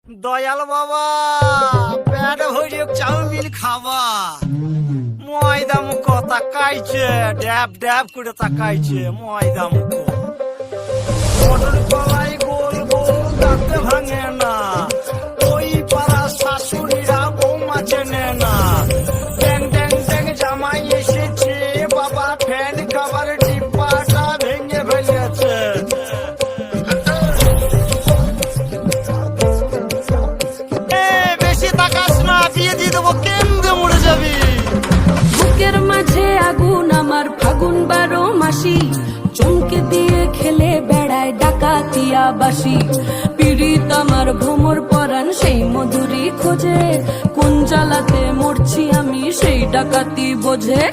দয়াল বাবা পেট ভরে চাউমিন খাবা ময়দা মুখ তাকাইছে ড্যাব ড্যাব করে তাকাইছে ময়দা মুখ মটর কলাই গোল গোল দাঁতে ভাঙে না ওই পাড়া শাশুড়িরা বৌমা চেনে না ড্যাং ড্যাং ড্যাং জামাই এসেছে বাবা ফ্যান খাবার ডিব্বাটা ভেঙে ফেলেছে বুকের মাঝে আগুন আমার ফাগুন 12 মাসি চমকে দিয়ে খেলে বেড়ায় ডাকাতিয়া বাসি পীড়িত আমার ভ্রমর পরাণ সেই মধুরী খোঁজে কোন জ্বালাতে মরছি আমি সেই ডাকাতি বোঝে।